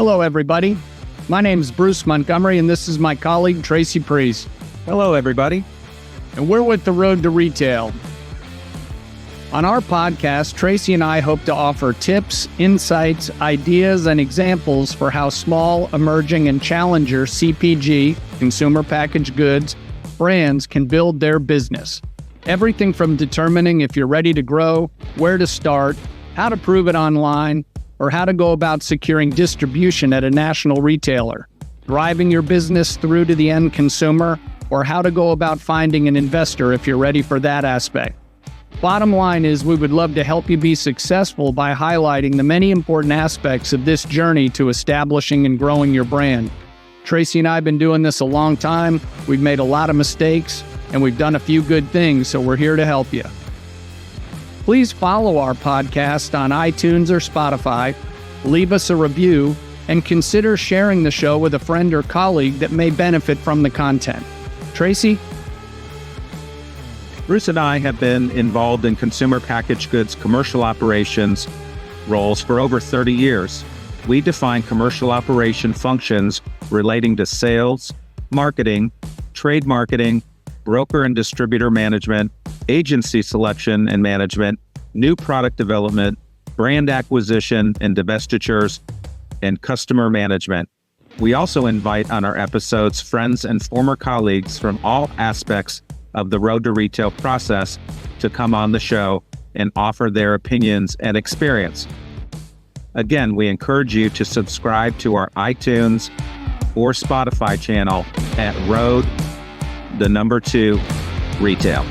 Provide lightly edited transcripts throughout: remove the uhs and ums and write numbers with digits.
Hello, everybody. My name is Bruce Montgomery, and this is my colleague, Tracy Priest. Hello, everybody. And we're with The Road to Retail. On our podcast, Tracy and I hope to offer tips, insights, ideas, and examples for how small, emerging, and challenger CPG, consumer packaged goods, brands can build their business. Everything from determining if you're ready to grow, where to start, how to prove it online, or how to go about securing distribution at a national retailer, driving your business through to the end consumer, or how to go about finding an investor if you're ready for that aspect. Bottom line is we would love to help you be successful by highlighting the many important aspects of this journey to establishing and growing your brand. Tracy and I have been doing this a long time. We've made a lot of mistakes, and we've done a few good things, so we're here to help you. Please follow our podcast on iTunes or Spotify, leave us a review, and consider sharing the show with a friend or colleague that may benefit from the content. Tracy? Bruce and I have been involved in consumer packaged goods commercial operations roles for over 30 years. We define commercial operation functions relating to sales, marketing, trade marketing, broker and distributor management, agency selection and management, new product development, brand acquisition and divestitures, and customer management. We also invite on our episodes friends and former colleagues from all aspects of the Road to Retail process to come on the show and offer their opinions and experience. Again, we encourage you to subscribe to our iTunes or Spotify channel at Road, 2 Retail.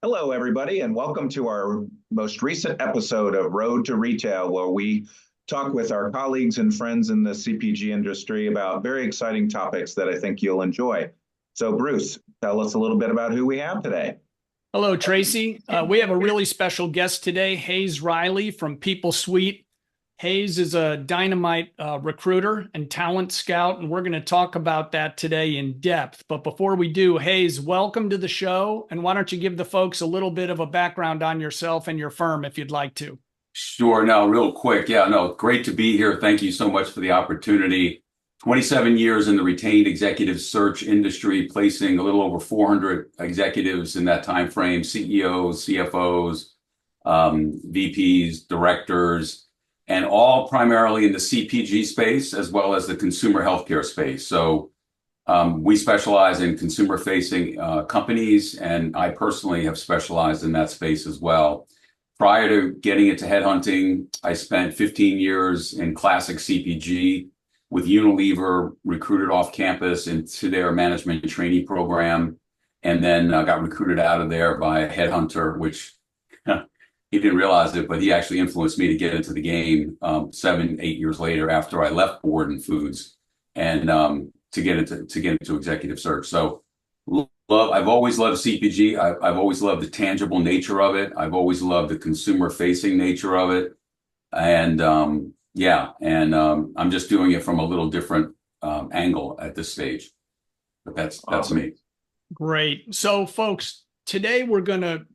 Hello, everybody, and welcome to our most recent episode of Road to Retail, where we talk with our colleagues and friends in the CPG industry about very exciting topics that I think you'll enjoy. So, Bruce, tell us a little bit about who we have today. Hello, Tracy. We have a really special guest today, Hayes Reilly from PeopleSuite. Hayes is a dynamite recruiter and talent scout, and we're going to talk about that today in depth. But before we do, Hayes, welcome to the show. And why don't you give the folks a little bit of a background on yourself and your firm, if you'd like to? Sure. No, real quick. Yeah, no, great to be here. Thank you so much for the opportunity. 27 years in the retained executive search industry, placing a little over 400 executives in that time frame, CEOs, CFOs, VPs, directors, and all primarily in the CPG space as well as the consumer healthcare space. So we specialize in consumer-facing companies, and I personally have specialized in that space as well. Prior to getting into headhunting, I spent 15 years in classic CPG with Unilever, recruited off campus into their management training program, and then got recruited out of there by a headhunter, which he didn't realize it, but he actually influenced me to get into the game 7-8 years later after I left Borden Foods and to get into executive search. So I've always loved CPG. I've always loved the tangible nature of it. I've always loved the consumer-facing nature of it. And I'm just doing it from a little different angle at this stage. But that's me. Great. So, folks, today we're going to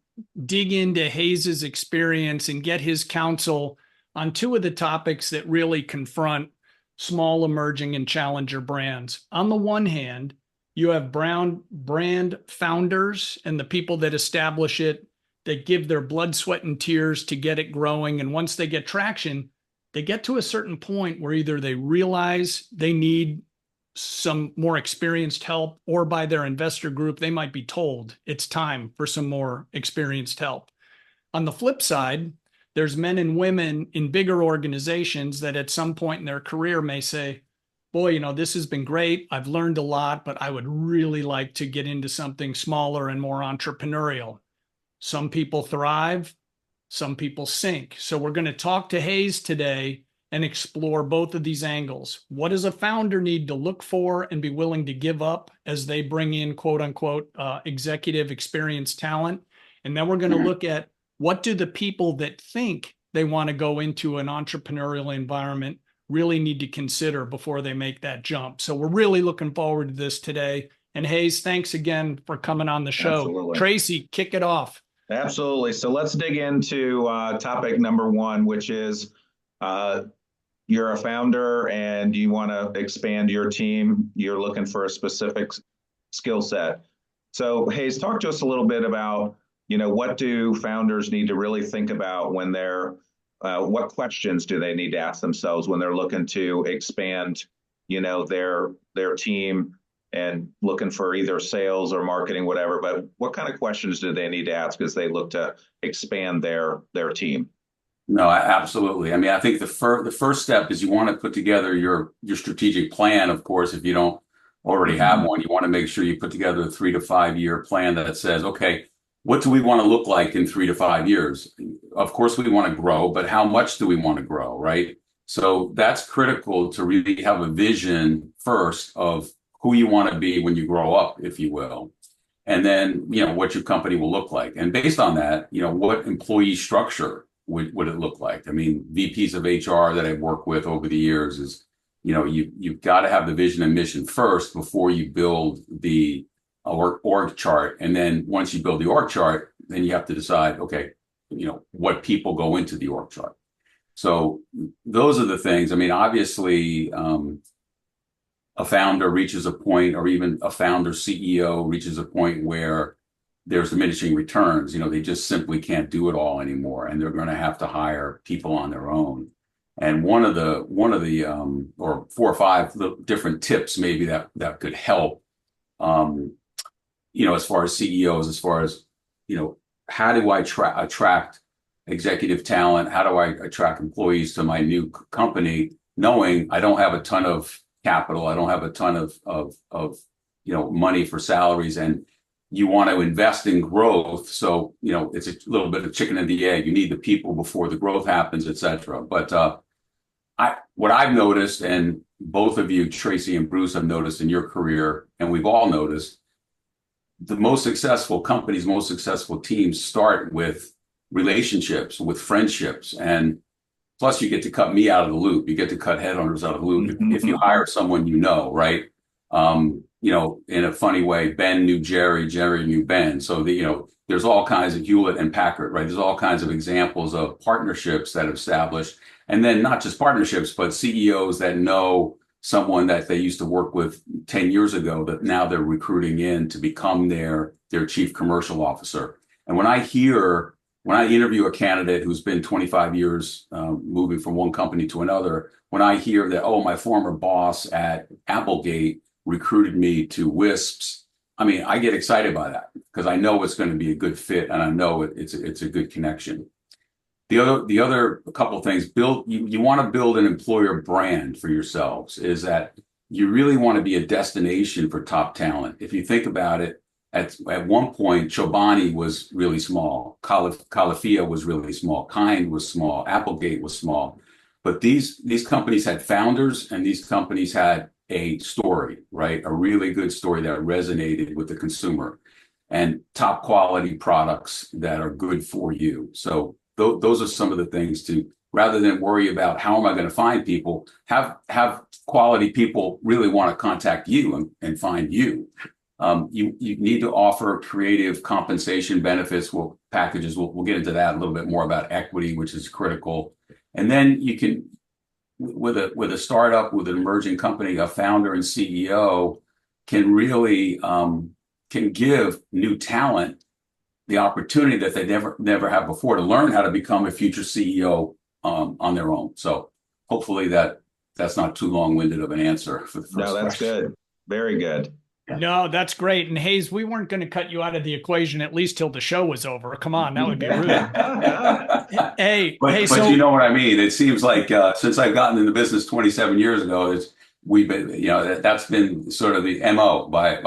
dig into Hayes's experience and get his counsel on two of the topics that really confront small, emerging, and challenger brands. On the one hand, you have brand founders and the people that establish it, that give their blood, sweat, and tears to get it growing. And once they get traction, they get to a certain point where either they realize they need some more experienced help, or by their investor group, they might be told it's time for some more experienced help. On the flip side, there's men and women in bigger organizations that at some point in their career may say, boy, this has been great. I've learned a lot, but I would really like to get into something smaller and more entrepreneurial. Some people thrive, some people sink. So we're going to talk to Hayes today and explore both of these angles. What does a founder need to look for and be willing to give up as they bring in, quote unquote, executive experienced talent? And then we're going to look at what do the people that think they want to go into an entrepreneurial environment really need to consider before they make that jump. So we're really looking forward to this today. And Hayes, thanks again for coming on the show. Absolutely. Tracy, kick it off. Absolutely. So let's dig into topic number one, which is uh, you're a founder and you want to expand your team. You're looking for a specific skill set. So Hayes, talk to us a little bit about, what do founders need to really think about when they're, what questions do they need to ask themselves when they're looking to expand, their team and looking for either sales or marketing, whatever. But what kind of questions do they need to ask as they look to expand their team? No, absolutely. I mean, I think the first step is you want to put together your strategic plan. Of course, if you don't already have one, you want to make sure you put together a 3 to 5 year plan that says, okay, what do we want to look like in 3 to 5 years? Of course, we want to grow, but how much do we want to grow, right? So that's critical to really have a vision first of who you want to be when you grow up, if you will. And then, what your company will look like. And based on that, what employee structure would it look like? I mean, VPs of HR that I've worked with over the years is, you've got to have the vision and mission first before you build the org chart. And then once you build the org chart, then you have to decide, okay, what people go into the org chart. So those are the things. I mean, obviously, a founder reaches a point, or even a founder CEO reaches a point where there's diminishing returns. They just simply can't do it all anymore, and they're going to have to hire people on their own. And one of the or 4 or 5 different tips maybe that could help, as far as CEOs, as far as, how do I attract executive talent? How do I attract employees to my new company, knowing I don't have a ton of capital, I don't have a ton of money for salaries, and you want to invest in growth. So, it's a little bit of chicken and the egg. You need the people before the growth happens, et cetera. But what I've noticed, and both of you, Tracy and Bruce, have noticed in your career, and we've all noticed, the most successful companies, most successful teams start with relationships, with friendships. And plus, you get to cut me out of the loop. You get to cut headhunters out of the loop if you hire someone right? In a funny way, Ben knew Jerry, Jerry knew Ben. So there's all kinds of Hewlett and Packard, right? There's all kinds of examples of partnerships that have established, and then not just partnerships, but CEOs that know someone that they used to work with 10 years ago that now they're recruiting in to become their chief commercial officer. And when I interview a candidate who's been 25 years moving from one company to another, when I hear that, oh, my former boss at Applegate recruited me to WISPs, I mean, I get excited by that because I know it's going to be a good fit, and I know it's a good connection. The other couple of things, you want to build an employer brand for yourselves, is that you really want to be a destination for top talent. If you think about it, at one point, Chobani was really small, Califia was really small, Kind was small, Applegate was small, but these companies had founders, and these companies had a story, right? A really good story that resonated with the consumer, and top quality products that are good for you. So those are some of the things to, rather than worry about how am I going to find people, have quality people really want to contact you and find you. You need to offer creative compensation benefits, packages. We'll get into that a little bit more about equity, which is critical. And then you can, with a startup, with an emerging company, a founder and CEO can really can give new talent the opportunity that they never have before to learn how to become a future CEO on their own. So hopefully that's not too long-winded of an answer for the first question. No, that's good. Very good. No, that's great. And Hayes, we weren't going to cut you out of the equation at least till the show was over. Come on, that would be rude. But you know what I mean? It seems like since I've gotten in the business 27 years ago, we've been, that's been sort of the MO by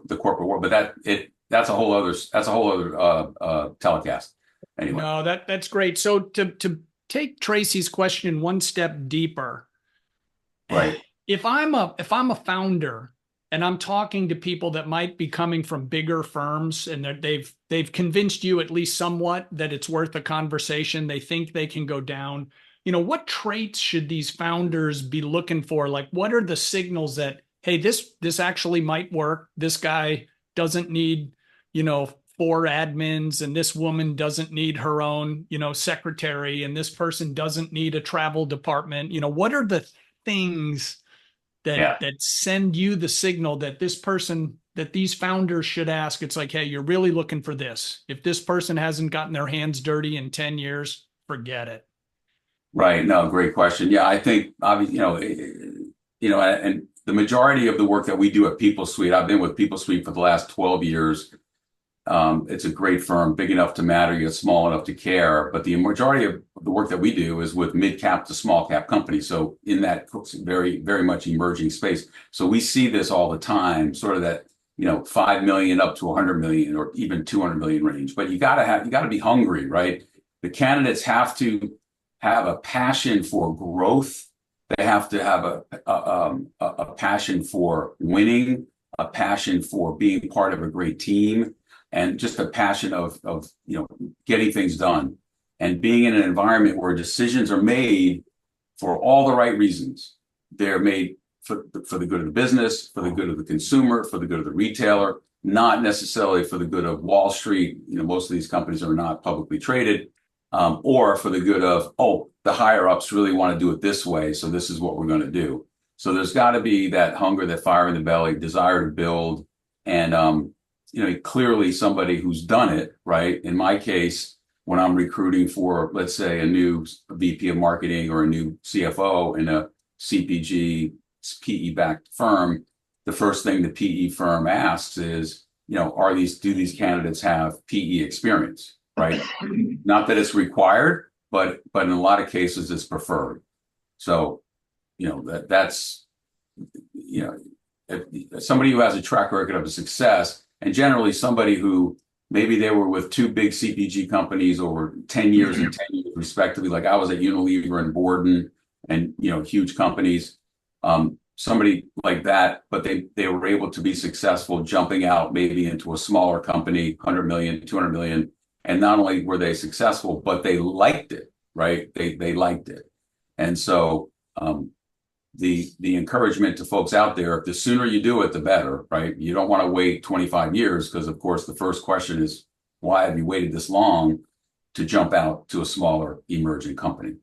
the corporate world. But that's a whole other telecast. Anyway. No, that's great. So to take Tracy's question one step deeper, right? If I'm a founder and I'm talking to people that might be coming from bigger firms, and they've convinced you at least somewhat that it's worth a conversation, they think they can go down. What traits should these founders be looking for? Like, what are the signals that, hey, this actually might work. This guy doesn't need, 4 admins, and this woman doesn't need her own, secretary, and this person doesn't need a travel department. What are the things that send you the signal that that these founders should ask? It's like, hey, you're really looking for this. If this person hasn't gotten their hands dirty in 10 years, forget it. Right. No, great question. Yeah, I think obviously, and the majority of the work that we do at PeopleSuite, I've been with PeopleSuite for the last 12 years. It's a great firm, big enough to matter, yet small enough to care. But the majority of the work that we do is with mid-cap to small-cap companies. So in that very, very much emerging space. So we see this all the time, sort of that, 5 million up to 100 million or even 200 million range. But you got to be hungry, right? The candidates have to have a passion for growth. They have to have a passion for winning, a passion for being part of a great team, and just a passion of getting things done and being in an environment where decisions are made for all the right reasons. They're made for the good of the business, for the good of the consumer, for the good of the retailer, not necessarily for the good of Wall Street. Most of these companies are not publicly traded. Or for the good of, the higher ups really want to do it this way, so this is what we're going to do. So there's got to be that hunger, that fire in the belly, desire to build, and clearly somebody who's done it, right? In my case, when I'm recruiting for, let's say, a new VP of marketing or a new CFO in a CPG PE-backed firm, the first thing the PE firm asks is, do these candidates have PE experience? Right. Not that it's required, but in a lot of cases it's preferred. So, that's somebody who has a track record of success, and generally somebody who maybe they were with 2 big CPG companies over 10 years and 10 years respectively. Like I was at Unilever and Borden and, huge companies. Somebody like that, but they were able to be successful jumping out maybe into a smaller company, 100 million, 200 million. And not only were they successful, but they liked it, right? They liked it. And so the encouragement to folks out there, the sooner you do it, the better, right? You don't want to wait 25 years because, of course, the first question is, why have you waited this long to jump out to a smaller emerging company?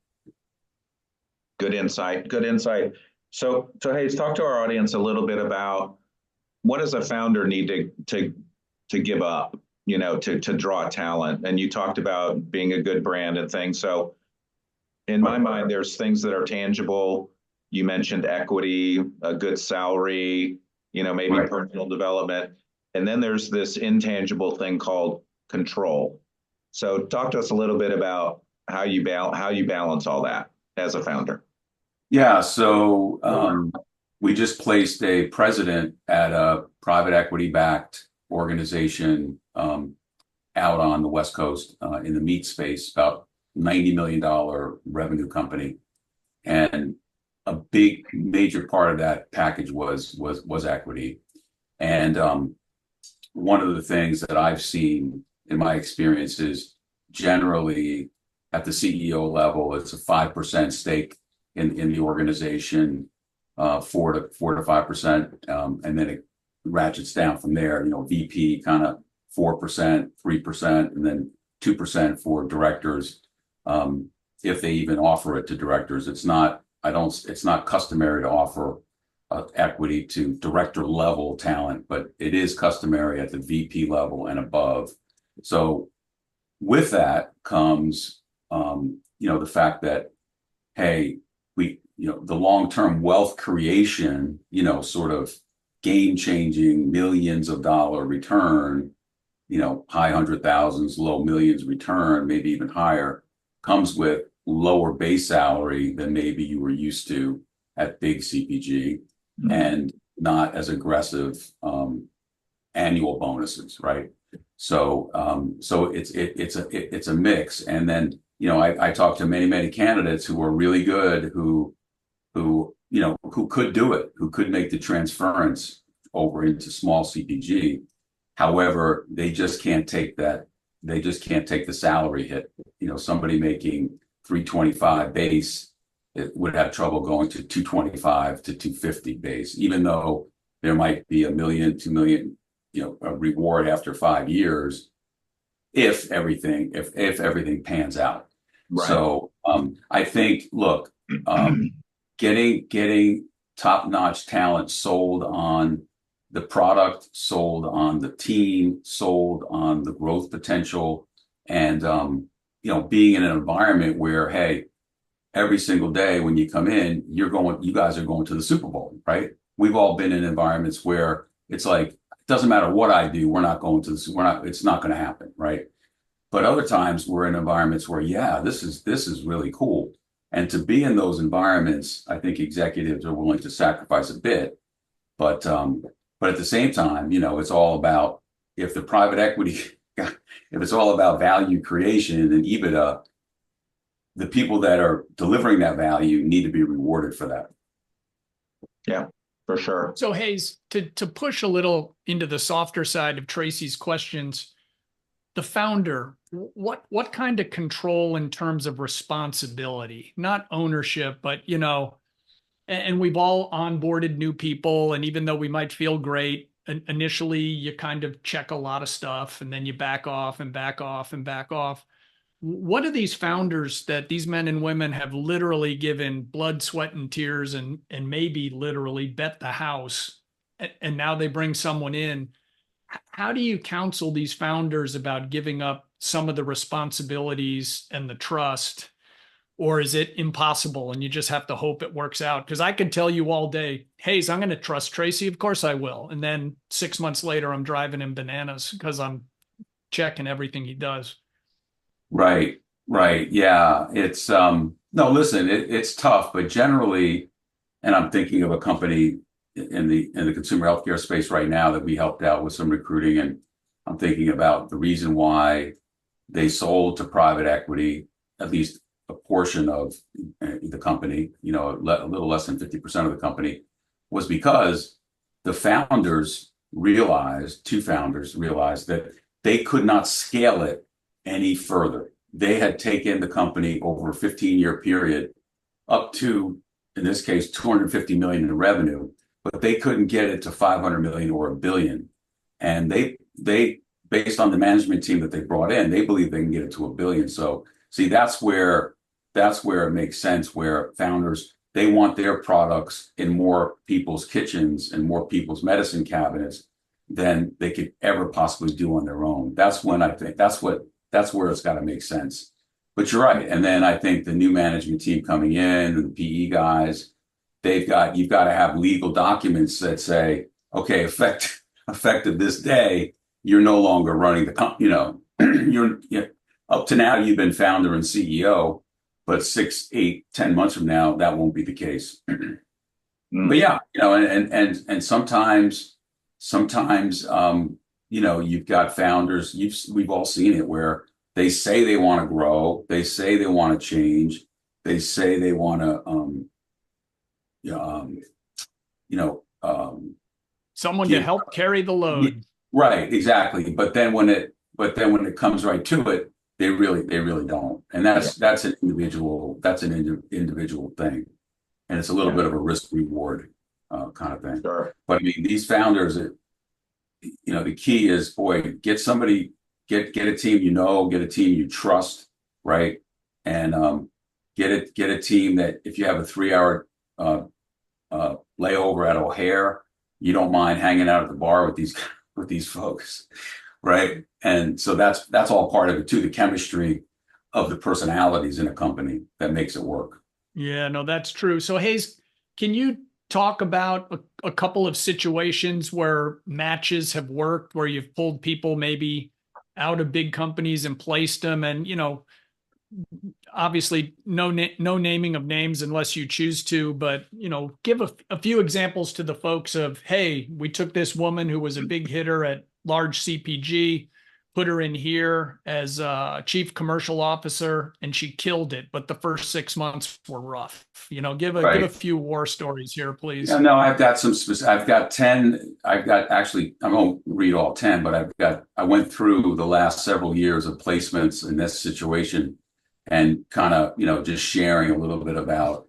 Good insight. Good insight. So Hayes, talk to our audience a little bit about what does a founder need to give up, to draw talent. And you talked about being a good brand and things. So in my mind, there's things that are tangible. You mentioned equity, a good salary, maybe personal development. And then there's this intangible thing called control. So talk to us a little bit about how you balance all that as a founder. Yeah. So we just placed a president at a private equity backed organization out on the West Coast in the meat space, about $90 million revenue company. And a big major part of that package was equity. And one of the things that I've seen in my experience is generally at the CEO level, it's a 5% stake in the organization, 4 to 5%, and then it ratchets down from there. VP kind of 4%, 3%, and then 2% for directors, if they even offer it to directors. It's not customary to offer equity to director level talent, but it is customary at the VP level and above. So with that comes, the fact that, hey, the long-term wealth creation, sort of game-changing millions of dollar return, high 100,000s, low millions return, maybe even higher, comes with lower base salary than maybe you were used to at big CPG, and not as aggressive annual bonuses, right? So it's a mix. And then I talked to many candidates who were really good, who could do it, who could make the transference over into small CPG. However, they just can't take that. They just can't take the salary hit. Somebody making 325 base, it would have trouble going to 225 to 250 base, even though there might be $1 million, $2 million, a reward after 5 years. if everything pans out. Right. So I think, look, getting top-notch talent sold on the product, sold on the team, sold on the growth potential, and being in an environment where, hey, every single day when you come in, you guys are going to the Super Bowl, right? We've all been in environments where it's like, it doesn't matter what I do, it's not going to happen, right? But other times we're in environments where, yeah, this is really cool. And to be in those environments, I think executives are willing to sacrifice a bit. But at the same time, it's all about, if the private equity, if it's all about value creation and EBITDA, the people that are delivering that value need to be rewarded for that. Yeah, for sure. So Hayes, to push a little into the softer side of Tracy's questions, the founder, what kind of control in terms of responsibility, not ownership, but and we've all onboarded new people, and even though we might feel great initially, you kind of check a lot of stuff and then you back off and back off and back off. What are these founders that these men and women have literally given blood, sweat, and tears and maybe literally bet the house, and now they bring someone in? How do you counsel these founders about giving up some of the responsibilities and the trust? Or is it impossible and you just have to hope it works out? Because I could tell you all day, Hayes, I'm going to trust Tracy. Of course I will. And then 6 months later, I'm driving him bananas because I'm checking everything he does. Right. Yeah. It's no, listen, it's tough, but generally, and I'm thinking of a company in the consumer healthcare space right now that we helped out with some recruiting, and I'm thinking about the reason why they sold to private equity, at least a portion of the company, a little less than 50% of the company, was because the two founders realized that they could not scale it any further. They had taken the company over a 15-year period up to, in this case, 250 million in revenue, but they couldn't get it to 500 million or a billion. And they based on the management team that they brought in, they believe they can get it to a billion. So see, that's where it makes sense, where founders, they want their products in more people's kitchens and more people's medicine cabinets than they could ever possibly do on their own. That's when I think that's where it's got to make sense. But you're right. And then I think the new management team coming in, and the PE guys, you've got to have legal documents that say, okay, effective this day, you're no longer running the company. You're up to now, you've been founder and CEO, but 6, 8, 10 months from now, that won't be the case. But yeah, and sometimes, you've got founders, we've all seen it, where they say they want to grow, they say they want to change, they say they want to, someone to help carry the load. Right, exactly. But then when it comes right to it, they really don't. And that's an individual thing. And it's a little bit of a risk reward kind of thing. Sure. But I mean, these founders, the key is, boy, get somebody, get a team, get a team you trust, right? And get a team that, if you have a 3-hour layover at O'Hare, you don't mind hanging out at the bar with these folks, right? And so that's all part of it too, the chemistry of the personalities in a company that makes it work. Yeah, no, that's true. So Hayes, can you talk about a couple of situations where matches have worked, where you've pulled people maybe out of big companies and placed them? And, obviously no naming of names unless you choose to, but, give a few examples to the folks of, hey, we took this woman who was a big hitter at large CPG, put her in here as a chief commercial officer, and she killed it. But the first 6 months were rough. Give a few war stories here, please. Yeah, no, I've got I've got 10. Actually, I won't read all 10, but I went through the last several years of placements in this situation, and kind of, just sharing a little bit about,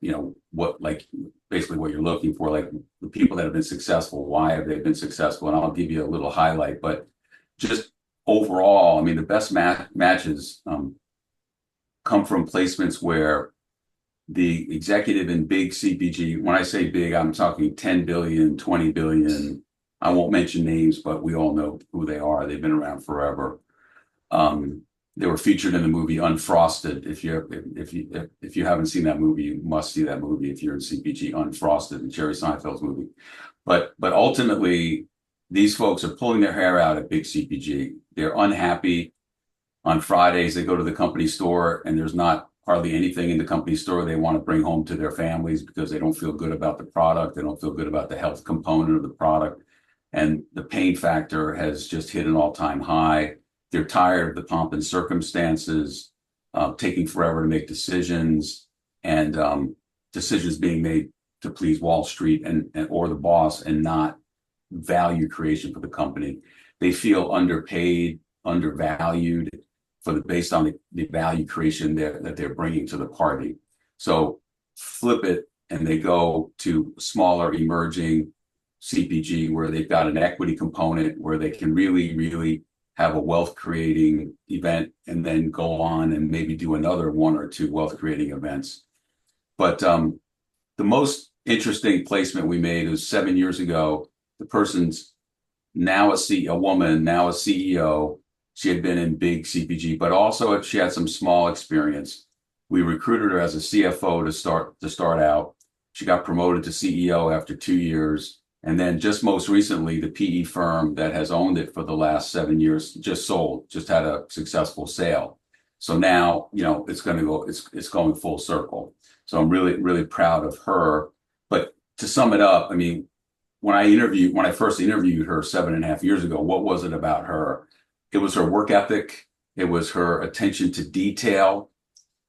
what, like, basically what you're looking for, like the people that have been successful, why have they been successful? And I'll give you a little highlight, but just overall, I mean, the best matches come from placements where the executive in big CPG, when I say big, I'm talking 10 billion, 20 billion. I won't mention names, but we all know who they are. They've been around forever. They were featured in the movie Unfrosted. If you haven't seen that movie, you must see that movie if you're in CPG. Unfrosted, and Jerry Seinfeld's movie. But ultimately, these folks are pulling their hair out at big CPG. They're unhappy. On Fridays, they go to the company store, and there's not hardly anything in the company store they want to bring home to their families because they don't feel good about the product. They don't feel good about the health component of the product. And the pain factor has just hit an all-time high. They're tired of the pomp and circumstances, taking forever to make decisions, and decisions being made to please Wall Street and or the boss, and not value creation for the company. They feel underpaid, undervalued based on the value creation that they're bringing to the party. So flip it, and they go to smaller emerging CPG where they've got an equity component where they can really, really have a wealth creating event and then go on and maybe do another one or two wealth creating events. But the most interesting placement we made was 7 years ago. The person's now a woman, now a CEO. She had been in big CPG, but also she had some small experience. We recruited her as a CFO to start out. She got promoted to CEO after 2 years. And then just most recently, the PE firm that has owned it for the last 7 years just had a successful sale. So now, it's going full circle. So I'm really, really proud of her. But to sum it up, I mean, when I first interviewed her 7.5 years ago, what was it about her? It was her work ethic. It was her attention to detail.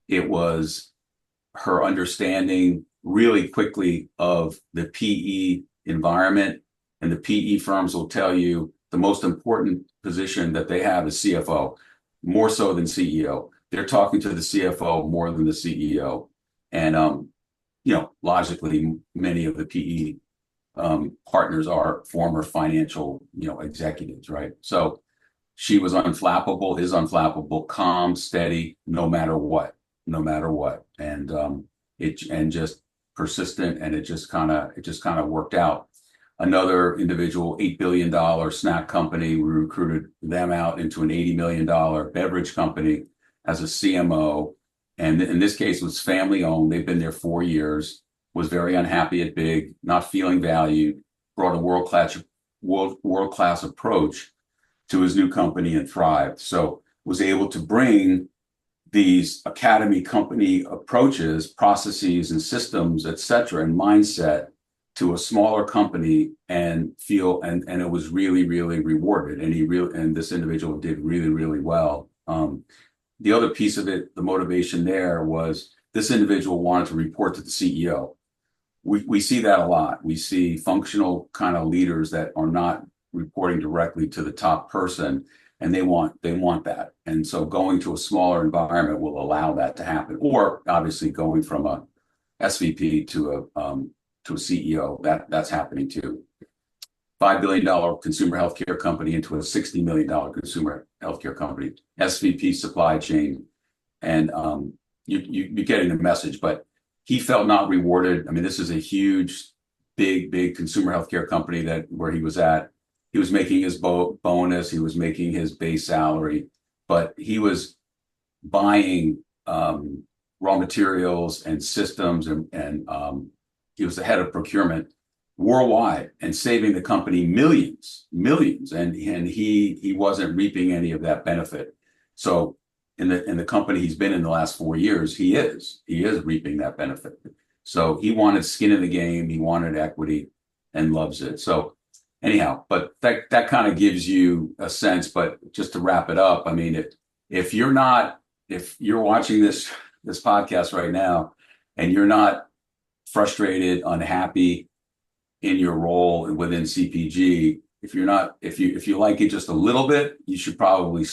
It was her understanding really quickly of the PE environment. And the PE firms will tell you the most important position that they have is CFO, more so than CEO. They're talking to the CFO more than the CEO. And, logically, many of the PE partners are former financial, executives, right? So she was is unflappable, calm, steady, no matter what, and just persistent, and it just kind of worked out. Another individual, $8 billion snack company, we recruited them out into an $80 million beverage company as a CMO, and in this case, it was family owned. They've been there 4 years. Was very unhappy at big, not feeling valued. Brought a world class approach to his new company and thrived. So was able to bring these academy company approaches, processes and systems, et cetera, and mindset to a smaller company and it was really, really rewarded. And this individual did really, really well. The other piece of it, the motivation there was this individual wanted to report to the CEO. We see that a lot. We see functional kind of leaders that are not reporting directly to the top person, and they want that. And so going to a smaller environment will allow that to happen. Or obviously going from a SVP to a CEO, that's happening too. $5 billion consumer healthcare company into a $60 million consumer healthcare company, SVP supply chain, and you're getting the message. But he felt not rewarded. I mean, this is a huge, big consumer healthcare company where he was at. He was making his bonus. He was making his base salary, but he was buying raw materials and systems, and he was the head of procurement worldwide and saving the company millions, and he wasn't reaping any of that benefit. So in the company he's been in the last 4 years, he is reaping that benefit. So he wanted skin in the game, he wanted equity, and loves it. So anyhow, but that kind of gives you a sense. But just to wrap it up, I mean, if you're watching this podcast right now and you're not frustrated, unhappy in your role within CPG, if you like it just a little bit, you should probably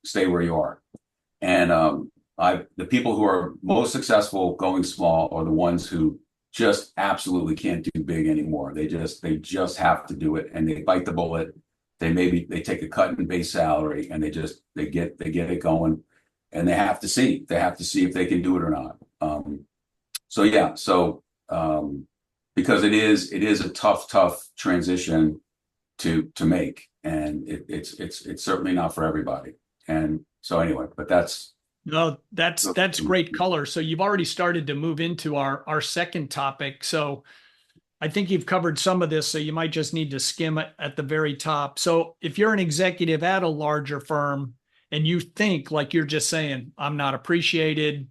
stay where you are. And the people who are most successful going small are the ones who just absolutely can't do big anymore. They just have to do it, and they bite the bullet they take a cut in base salary and they get it going, and they have to see if they can do it or not. So yeah, because it is a tough transition to make, and it's certainly not for everybody. And so anyway, but that's great color. So you've already started to move into our second topic. So I think you've covered some of this, so you might just need to skim it at the very top. So if you're an executive at a larger firm and you think, like you're just saying, I'm not appreciated,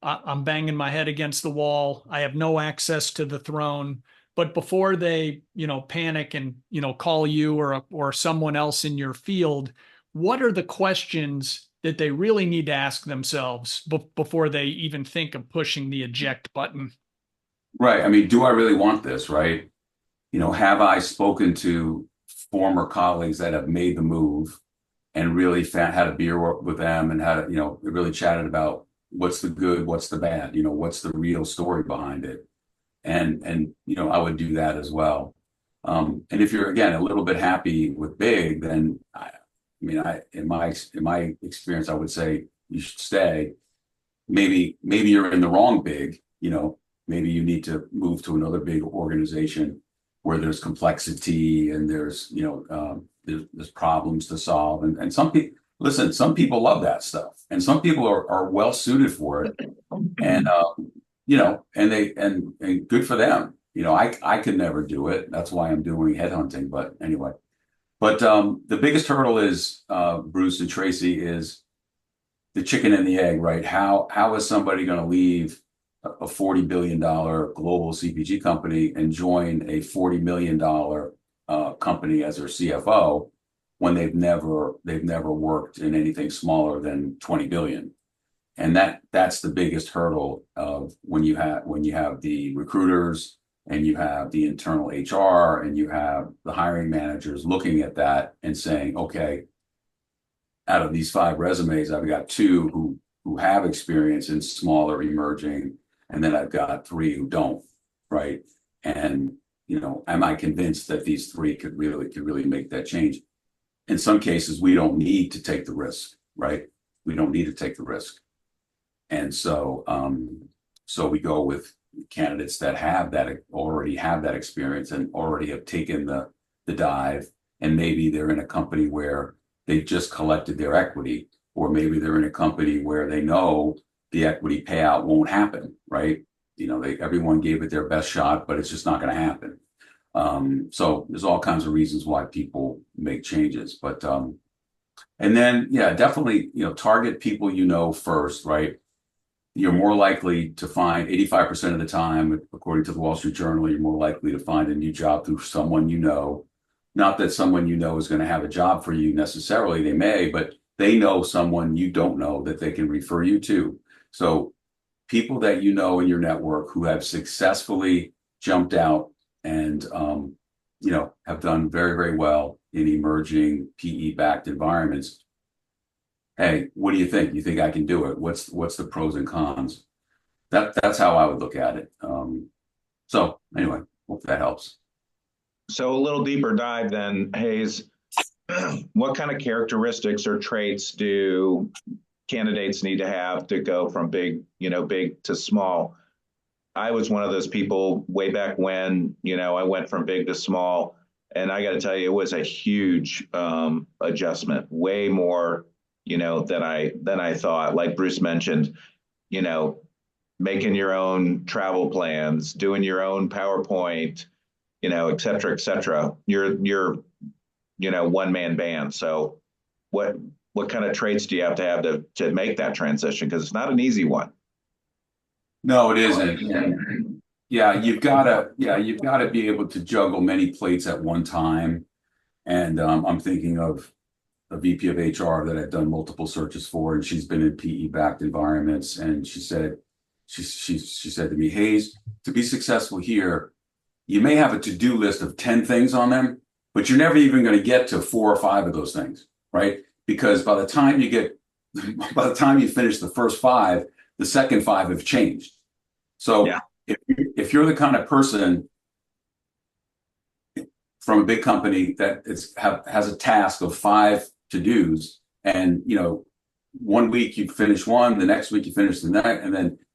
I'm banging my head against the wall, I have no access to the throne. But before they, panic and, call you or someone else in your field, what are the questions that they really need to ask themselves before they even think of pushing the eject button? right. I mean, do I really want this, right? Have I spoken to former colleagues that have made the move and really had a beer with them and had, really chatted about what's the good, what's the bad, what's the real story behind it? And I would do that as well. And if you're, again, a little bit happy with big, then in my experience, I would say you should stay. Maybe you're in the wrong big, maybe you need to move to another big organization where there's complexity and there's problems to solve. And some people love that stuff, and some people are well suited for it. And, and good for them. I could never do it. That's why I'm doing headhunting. But anyway, the biggest hurdle is, Bruce and Tracy, is the chicken and the egg, right? How is somebody going to leave a $40 billion global CPG company and join a $40 million company as their CFO when they've never worked in anything smaller than 20 billion? And that's the biggest hurdle of when you have the recruiters and you have the internal HR and you have the hiring managers looking at that and saying, okay, out of these 5 resumes, I've got 2 who have experience in smaller emerging, and then I've got 3 who don't, right? And am I convinced that these 3 could really make that change? In some cases, we don't need to take the risk, right? We don't need to take the risk. And so we go with candidates that already have that experience and already have taken the dive, and maybe they're in a company where they just collected their equity, or maybe they're in a company where they know the equity payout won't happen, right? Everyone gave it their best shot, but it's just not going to happen. So there's all kinds of reasons why people make changes, but and then definitely target people first, right? You're more likely to find 85% of the time, according to the Wall Street Journal, you're more likely to find a new job through someone you know. Not that someone you know is going to have a job for you necessarily. They may, but they know someone you don't know that they can refer you to. So people that you know in your network who have successfully jumped out and have done very, very well in emerging PE-backed environments. Hey, what do you think? You think I can do it? What's the pros and cons? That's how I would look at it. So anyway, hope that helps. So a little deeper dive then, Hayes. What kind of characteristics or traits do candidates need to have to go from big to small? I was one of those people way back when, I went from big to small, and I got to tell you, it was a huge adjustment, way more, than I thought. Like Bruce mentioned, making your own travel plans, doing your own PowerPoint, et cetera, et cetera. You're one-man band. So what kind of traits do you have to make that transition? Because it's not an easy one. No, it isn't. And you've got to be able to juggle many plates at one time. And I'm thinking of a VP of HR that I've done multiple searches for, and she's been in PE-backed environments. And she said to me, Hayes, to be successful here, you may have a to-do list of 10 things on them, but you're never even going to get to 4 or 5 of those things, right? Because by the time you finish the first 5, the second 5 have changed. So if you're the kind of person, from a big company that has a task of 5 to-dos, and 1 week you finish one, the next week you finish the next,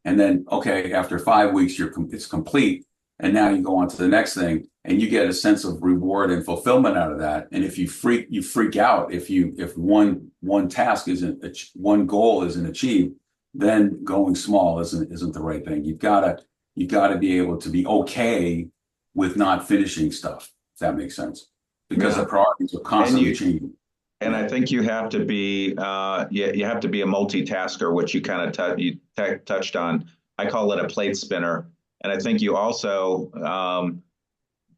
and then okay, after 5 weeks it's complete, and now you go on to the next thing, and you get a sense of reward and fulfillment out of that. And if you freak out if one task isn't, one goal isn't achieved, then going small isn't the right thing. You've got to be able to be okay with not finishing stuff, if that makes sense, because the priorities are constantly changing. And I think you have to be you have to be a multitasker, which you kind of touched on. I call it a plate spinner. And I think you also,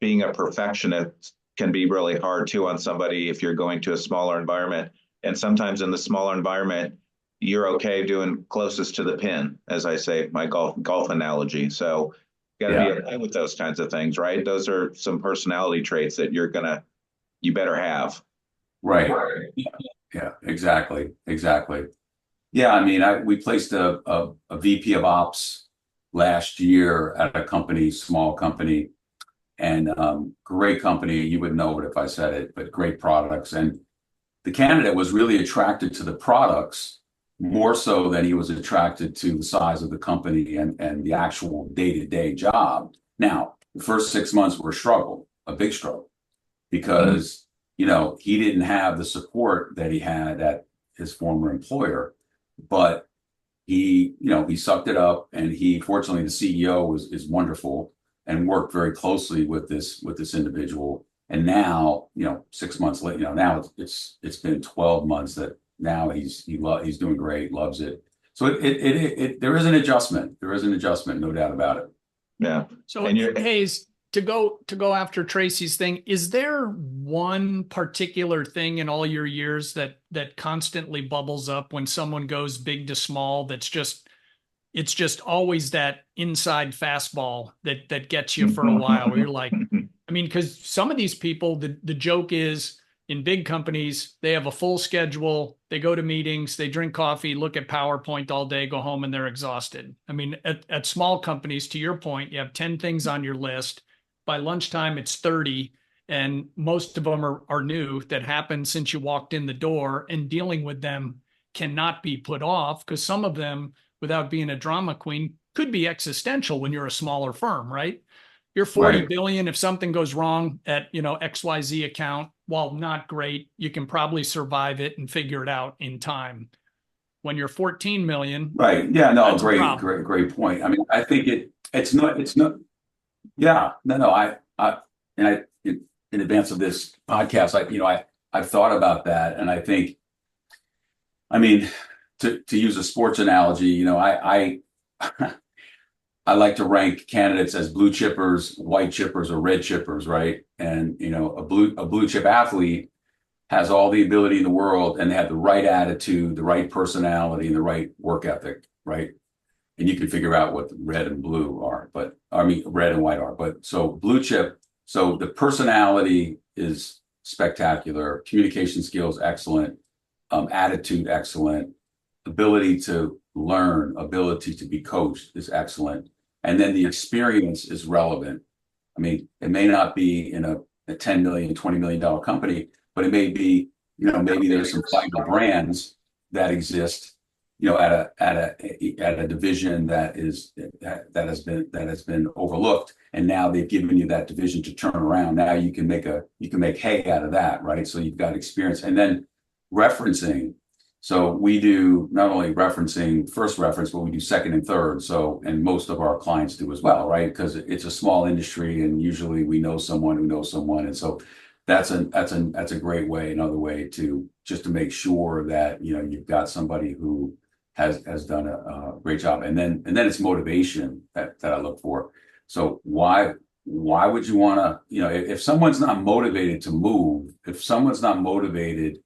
being a perfectionist can be really hard too on somebody if you're going to a smaller environment. And sometimes in the smaller environment, you're okay doing closest to the pin, as I say, my golf analogy. So you got to be okay with those kinds of things, right? Those are some personality traits that you better have. Right. Yeah, exactly. Yeah, I mean, we placed a VP of Ops last year at a company, small company, and great company. You would know it if I said it, but great products. And the candidate was really attracted to the products more so than he was attracted to the size of the company and the actual day-to-day job. Now, the first 6 months were a big struggle, because he didn't have the support that he had at his former employer, but he sucked it up, and fortunately the CEO is wonderful and worked very closely with this individual. And now, 6 months later, now it's been 12 months that now he's doing great, loves it. So there is an adjustment. There is an adjustment, no doubt about it. Yeah. So Hayes, to go after Tracy's thing, is there one particular thing in all your years that constantly bubbles up when someone goes big to small, it's just always that inside fastball that gets you for a while, where you're like, I mean, because some of these people, the joke is, in big companies, they have a full schedule, they go to meetings, they drink coffee, look at PowerPoint all day, go home, and they're exhausted. I mean, at small companies, to your point, you have 10 things on your list. By lunchtime, it's 30, and most of them are new, that happened since you walked in the door, and dealing with them cannot be put off, because some of them, without being a drama queen, could be existential when you're a smaller firm, right? You're 40 billion. If something goes wrong at, XYZ account, while not great, you can probably survive it and figure it out in time. When you're 14 million. Right. Yeah, no, great point. I mean, I think it's not, yeah, no, in advance of this podcast, I've thought about that. And I think, I mean, to use a sports analogy, I like to rank candidates as blue chippers, white chippers, or red chippers, right? And a blue chip athlete has all the ability in the world, and they have the right attitude, the right personality, and the right work ethic, right? And you can figure out what red and blue are, red and white are. But so blue chip, so the personality is spectacular, communication skills excellent, attitude excellent, ability to learn, ability to be coached is excellent. And then the experience is relevant. I mean, it may not be in a $10 million, $20 million company, but it may be, maybe there's some vital brands that exist, at a division that has been overlooked, and now they've given you that division to turn around. Now you can make hay out of that, right? So you've got experience, and then referencing. So we do not only referencing first reference, but we do second and third. So, and most of our clients do as well, right? Because it's a small industry, and usually we know someone who knows someone, and so that's a great way, another way to make sure that you've got somebody who has done a great job, and then it's motivation that I look for. So why would you want to, if someone's not motivated to move, if someone's not motivated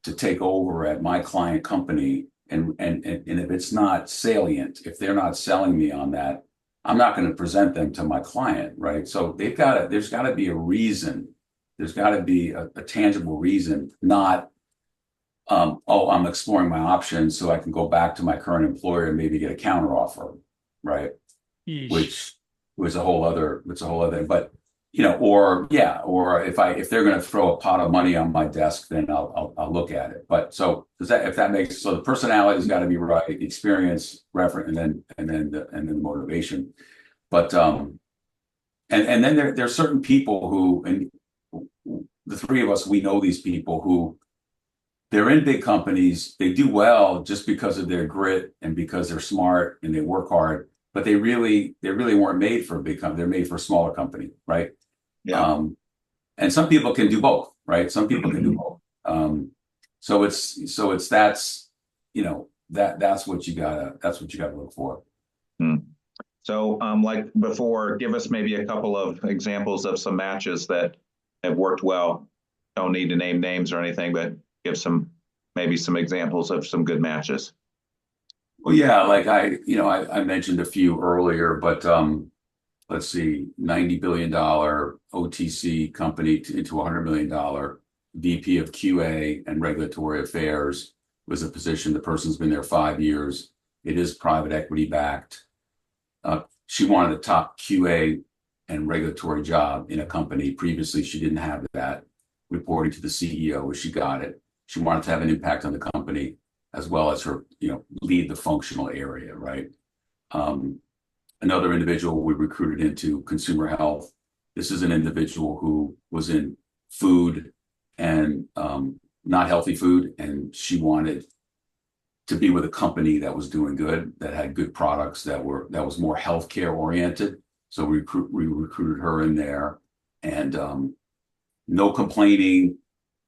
to take over at my client company, and if it's not salient, if they're not selling me on that, I'm not going to present them to my client, right? So there's got to be a reason. There's got to be a tangible reason, not, I'm exploring my options so I can go back to my current employer and maybe get a counter offer, right? Yeesh. Which was a whole other, but or if they're going to throw a pot of money on my desk, then I'll look at it. But so if that makes, so the personality's got to be right, experience, reference, and then the motivation. But and then there's certain people who, and the three of us, we know these people who they're in big companies, they do well just because of their grit and because they're smart and they work hard, but they really weren't made for a big company. They're made for a smaller company, right? Yeah. And some people can do both, right? Some people can do both. So that's what you gotta look for. So, like before, give us maybe a couple of examples of some matches that have worked well. Don't need to name names or anything, but give maybe some examples of some good matches. Well, yeah, like I mentioned a few earlier, but let's see, $90 billion OTC company into $100 million VP of QA and regulatory affairs was a position. The person's been there 5 years. It is private equity backed. She wanted a top QA and regulatory job in a company. Previously, she didn't have that. Reporting to the CEO, she got it. She wanted to have an impact on the company as well as her, lead the functional area, right? Another individual we recruited into consumer health. This is an individual who was in food and not healthy food, and she wanted to be with a company that was doing good, that had good products, that was more healthcare oriented. So we recruited her in there, and no complaining,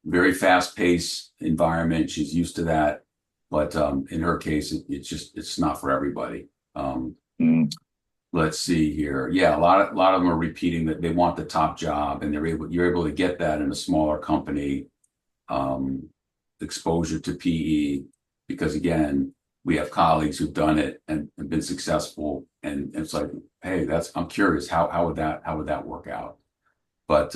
very fast paced environment. She's used to that, but in her case, it's not for everybody. Let's see here. Yeah, a lot of them are repeating that they want the top job, and you're able to get that in a smaller company. Exposure to PE, because again, we have colleagues who've done it and been successful, and it's like, hey, I'm curious how would that work out? But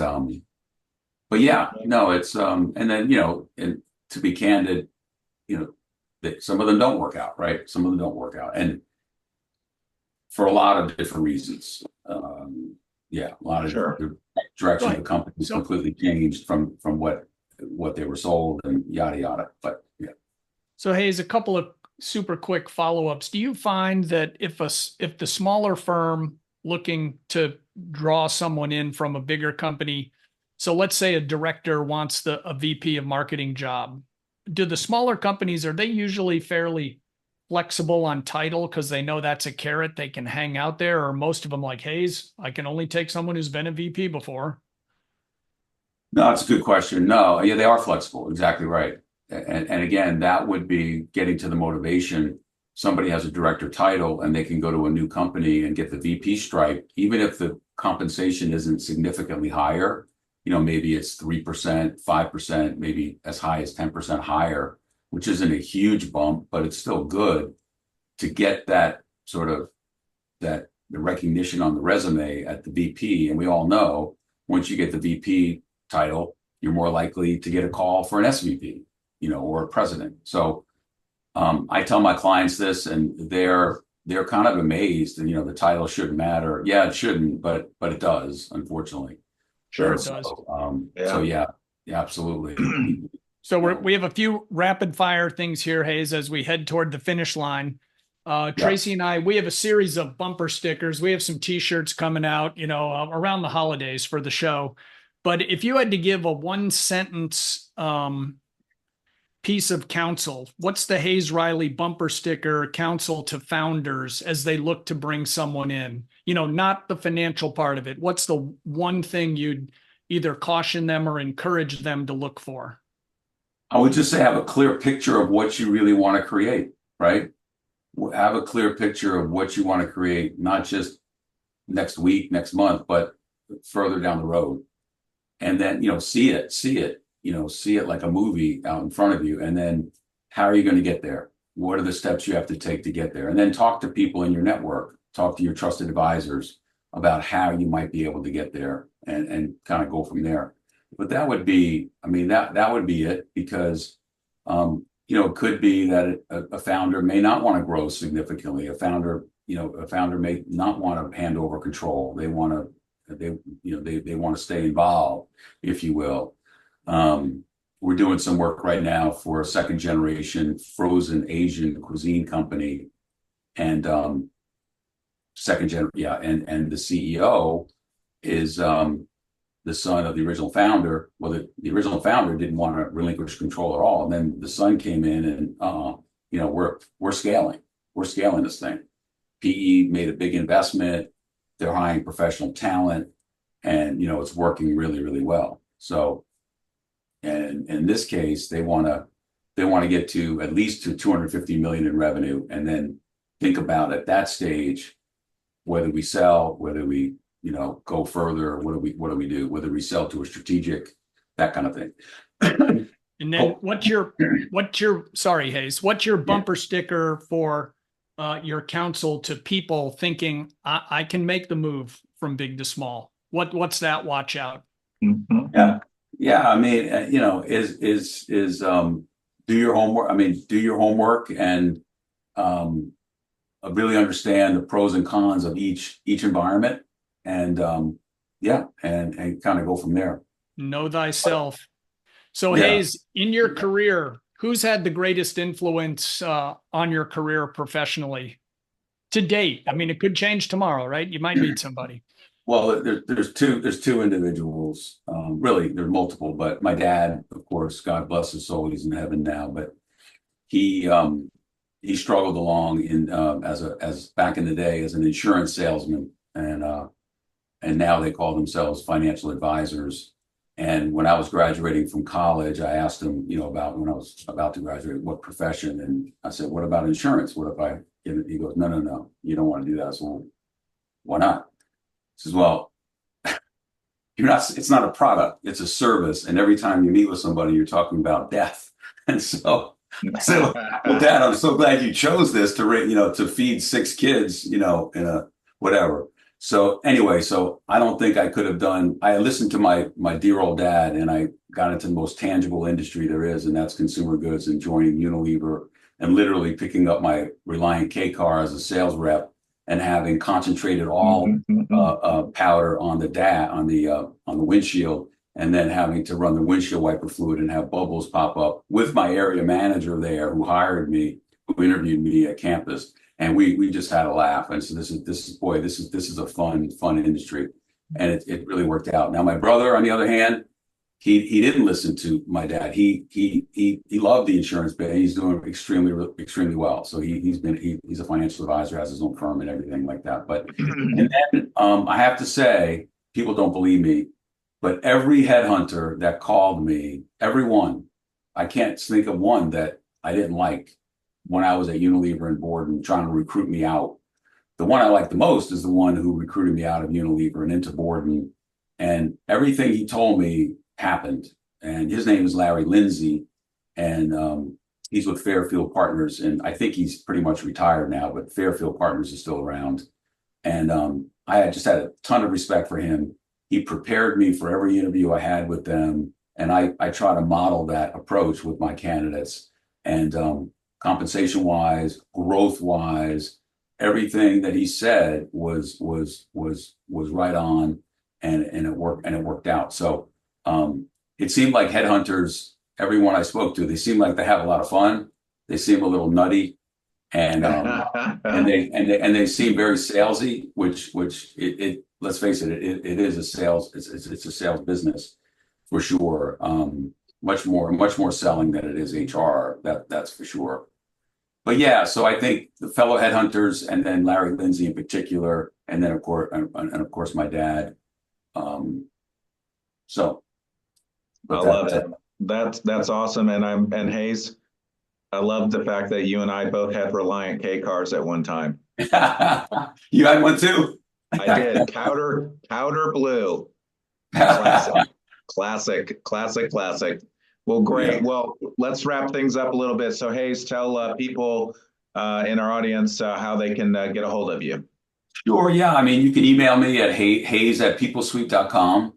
yeah, no, it's and then and to be candid, some of them don't work out, right? Some of them don't work out, and for a lot of different reasons. A lot of the direction of the company is completely changed from what they were sold, and yada yada. But yeah. So Hayes, a couple of super quick follow-ups. Do you find that if the smaller firm looking to draw someone in from a bigger company, so let's say a director wants a VP of marketing job, do the smaller companies, are they usually fairly flexible on title because they know that's a carrot they can hang out there? Or most of them like, Hayes, I can only take someone who's been a VP before? No, it's a good question. No, yeah, they are flexible. Exactly right. And again, that would be getting to the motivation. Somebody has a director title and they can go to a new company and get the VP stripe, even if the compensation isn't significantly higher. Maybe it's 3%, 5%, maybe as high as 10% higher, which isn't a huge bump, but it's still good to get that sort of the recognition on the resume at the VP. And we all know once you get the VP title, you're more likely to get a call for an SVP, or a president. So I tell my clients this, and they're kind of amazed. And the title shouldn't matter. Yeah, it shouldn't, but it does, unfortunately. Sure, it does. So yeah, absolutely. So we have a few rapid fire things here, Hayes, as we head toward the finish line. Tracy and I, we have a series of bumper stickers. We have some T-shirts coming out, around the holidays for the show. But if you had to give a one sentence piece of counsel, what's the Hayes Reilly bumper sticker counsel to founders as they look to bring someone in? Not the financial part of it. What's the one thing you'd either caution them or encourage them to look for? I would just say have a clear picture of what you really want to create, right? Have a clear picture of what you want to create, not just next week, next month, but further down the road. And then, see it, see it like a movie out in front of you. And then how are you going to get there? What are the steps you have to take to get there? And then talk to people in your network, talk to your trusted advisors about how you might be able to get there, and kind of go from there. But that would be, that would be it, because, it could be that a founder may not want to grow significantly. A founder may not want to hand over control. They want to they want to stay involved, if you will. We're doing some work right now for a second generation frozen Asian cuisine company, and and the CEO is the son of the original founder. Well, the original founder didn't want to relinquish control at all, and then the son came in, and we're scaling this thing. PE made a big investment. They're hiring professional talent, and it's working really, really well. So, and in this case, they want to get to at least to 250 million in revenue, and then think about at that stage whether we sell, whether we go further, what do we do, whether we sell to a strategic, that kind of thing. And then what's your sorry, Hayes, what's your bumper sticker for your counsel to people thinking I can make the move from big to small? What's that watch out? Mm-hmm. Yeah. I mean, is do your homework. I mean, do your homework and really understand the pros and cons of each environment, and and kind of go from there. Know thyself. So Yeah. Hayes, in your career, who's had the greatest influence on your career professionally to date? I mean, it could change tomorrow, right? You might meet somebody. Well, there's two individuals. Really, there's multiple, but my dad, of course, God bless his soul, he's in heaven now. But he struggled along in as back in the day as an insurance salesman, and now they call themselves financial advisors. And when I was graduating from college, I asked him, about when I was about to graduate, what profession? And I said, what about insurance? What if I give it? He goes, no, you don't want to do that. So why not? He says, well, it's not a product, it's a service. And every time you meet with somebody, you're talking about death. And so I said, well, Dad, I'm so glad you chose this to feed 6 kids, in a whatever. So anyway, I don't think I could have I listened to my dear old dad, and I got into the most tangible industry there is, and that's consumer goods, and joining Unilever and literally picking up my Reliant K car as a sales rep and having concentrated all powder on the windshield, and then having to run the windshield wiper fluid and have bubbles pop up with my area manager there who hired me, who interviewed me at campus. And we just had a laugh. And so this is a fun industry. And it really worked out. Now, my brother, on the other hand, he didn't listen to my dad. He loved the insurance bit, and he's doing extremely well. So he's a financial advisor, has his own firm and everything like that. But and then I have to say, people don't believe me, but every headhunter that called me, everyone, I can't think of one that I didn't like when I was at Unilever and Borden trying to recruit me out. The one I like the most is the one who recruited me out of Unilever and into Borden. And everything he told me happened. And his name is Larry Lindsay. And he's with Fairfield Partners. And I think he's pretty much retired now, but Fairfield Partners is still around. And I just had a ton of respect for him. He prepared me for every interview I had with them. And I try to model that approach with my candidates. And compensation wise, growth wise, everything that he said was right on, and it worked out. So it seemed like headhunters, everyone I spoke to, they seem like they have a lot of fun. They seem a little nutty, and they seem very salesy, which it let's face it, it is a sales, it's a sales business for sure. Much more selling than it is HR. That's for sure. But yeah, so I think the fellow headhunters, and then Larry Lindsay in particular, and then of course my dad. So I love it. That's awesome. And Hayes, I love the fact that you and I both had Reliant K cars at one time. You had one too? I did. Powder blue. Classic. Well, great. Yeah. Well, let's wrap things up a little bit. So Hayes, tell people in our audience how they can get a hold of you. Sure. Yeah. I mean, you can email me at hayes@peoplesuite.com.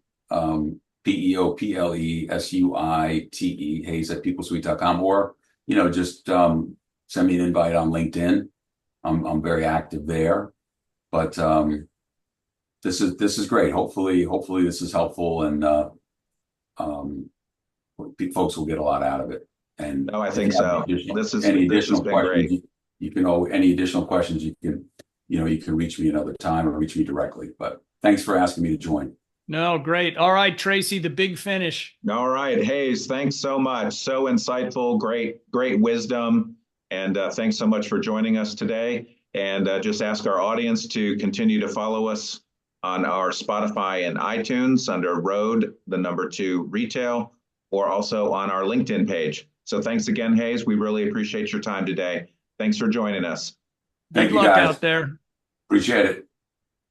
PeopleSuite, hayes@peoplesuite.com, or, just send me an invite on LinkedIn. I'm very active there, but this is great. Hopefully this is helpful, and folks will get a lot out of it. And No, I think so. This has been great. You can any additional questions, you can reach me another time or reach me directly. But thanks for asking me to join. No, great. All right, Tracy, the big finish. All right, Hayes, thanks so much. So insightful, great wisdom. And thanks so much for joining us today. And just ask our audience to continue to follow us on our Spotify and iTunes under Road, the number 2 Retail, or also on our LinkedIn page. So thanks again, Hayes. We really appreciate your time today. Thanks for joining us. Thank Good you, luck guys. out there. Appreciate it.